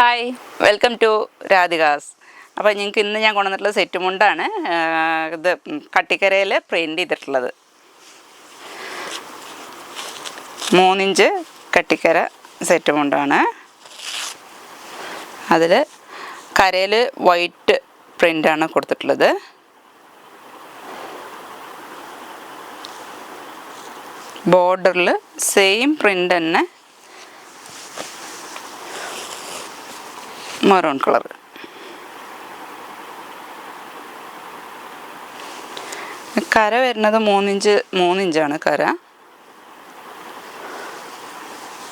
Hi, welcome to Radhika's. അപ്പോൾ ഞങ്ങൾക്ക് ഇന്ന് ഞാൻ കൊണ്ടുവന്നിട്ടുള്ള സെറ്റ് മുണ്ടാണ്. ഇത് കട്ടിക്കരയിൽ പ്രിൻ്റ് ചെയ്തിട്ടുള്ളത് 3 ഇഞ്ച് കട്ടിക്കര സെറ്റ് മുണ്ടാണ്. അതിൽ കരയിൽ വൈറ്റ് പ്രിൻ്റാണ് കൊടുത്തിട്ടുള്ളത്. ബോർഡറിൽ സെയിം പ്രിൻ്റ് തന്നെ മെറൂൺ കളർ. കര വരുന്നത് 3 ഇഞ്ചാണ് കര.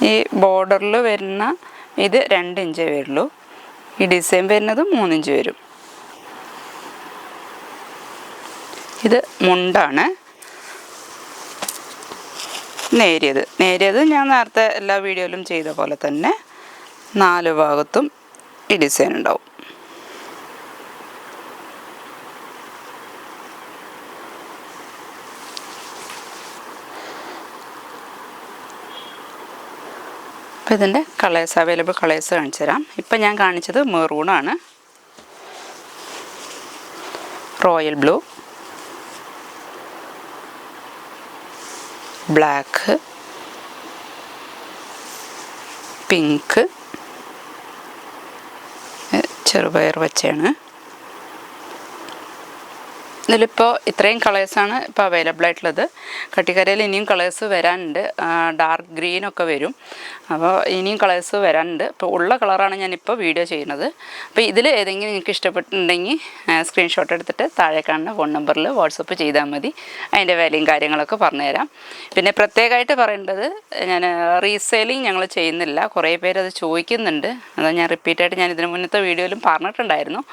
ഈ ബോർഡറിൽ വരുന്ന ഇത് 2 ഇഞ്ചേ വരുള്ളൂ. ഈ ഡിസൈൻ വരുന്നത് 3 ഇഞ്ച് വരും. ഇത് മുണ്ടാണ്. നേരിയത് ഞാൻ നേരത്തെ എല്ലാ വീഡിയോയിലും ചെയ്ത പോലെ തന്നെ 4 ഭാഗത്തും ഈ ഡിസൈൻ ഉണ്ടാവും. അപ്പോൾ ഇതിൻ്റെ അവൈലബിൾ കളേഴ്സ് കാണിച്ചു തരാം. ഇപ്പം ഞാൻ കാണിച്ചത് മെറൂണാണ്, റോയൽ ബ്ലൂ, ബ്ലാക്ക്, പിങ്ക്, ചെറുപയർ പച്ചയാണ്. ഇതിലിപ്പോൾ ഇത്രയും കളേഴ്സാണ് ഇപ്പോൾ അവൈലബിൾ ആയിട്ടുള്ളത്. കട്ടിക്കരയിൽ ഇനിയും കളേഴ്സ് വരാനുണ്ട്. ഡാർക്ക് ഗ്രീനൊക്കെ വരും. അപ്പോൾ ഇനിയും കളേഴ്സ് വരാനുണ്ട്. ഇപ്പോൾ ഉള്ള കളറാണ് ഞാനിപ്പോൾ വീഡിയോ ചെയ്യുന്നത്. അപ്പോൾ ഇതിൽ ഏതെങ്കിലും നിങ്ങൾക്ക് ഇഷ്ടപ്പെട്ടിട്ടുണ്ടെങ്കിൽ സ്ക്രീൻഷോട്ട് എടുത്തിട്ട് താഴെ കാണുന്ന ഫോൺ നമ്പറിൽ വാട്സപ്പ് ചെയ്താൽ മതി. അതിൻ്റെ വിലയും കാര്യങ്ങളൊക്കെ പറഞ്ഞുതരാം. പിന്നെ പ്രത്യേകമായിട്ട് പറയേണ്ടത്, ഞാൻ റീസെയിലിംഗ് ഞങ്ങൾ ചെയ്യുന്നില്ല. കുറേ പേര് അത് ചോദിക്കുന്നുണ്ട്. അത് ഞാൻ റിപ്പീറ്റായിട്ട് ഞാൻ ഇതിന് മുന്നത്തെ വീഡിയോയിലും പറഞ്ഞിട്ടുണ്ടായിരുന്നു.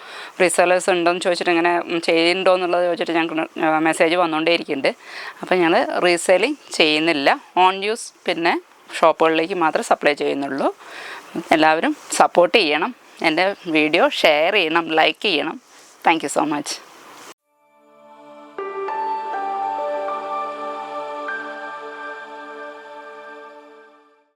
റീസെല്ലേഴ്സ് ഉണ്ടോയെന്ന് ചോദിച്ചിട്ട് ഇങ്ങനെ ചെയ്യുന്നുണ്ടോ എന്നുള്ളത് ചോദിച്ചിട്ട് ഞങ്ങൾക്ക് മെസ്സേജ് വന്നുകൊണ്ടേയിരിക്കുന്നുണ്ട്. അപ്പോൾ ഞങ്ങൾ റീസെയിലിംഗ് ചെയ്യുന്നില്ല. ഓൺ യൂസ് പിന്നെ ഷോപ്പുകളിലേക്ക് മാത്രമേ സപ്ലൈ ചെയ്യുന്നുള്ളൂ. എല്ലാവരും സപ്പോർട്ട് ചെയ്യണം. എൻ്റെ വീഡിയോ ഷെയർ ചെയ്യണം, ലൈക്ക് ചെയ്യണം. Thank you so much.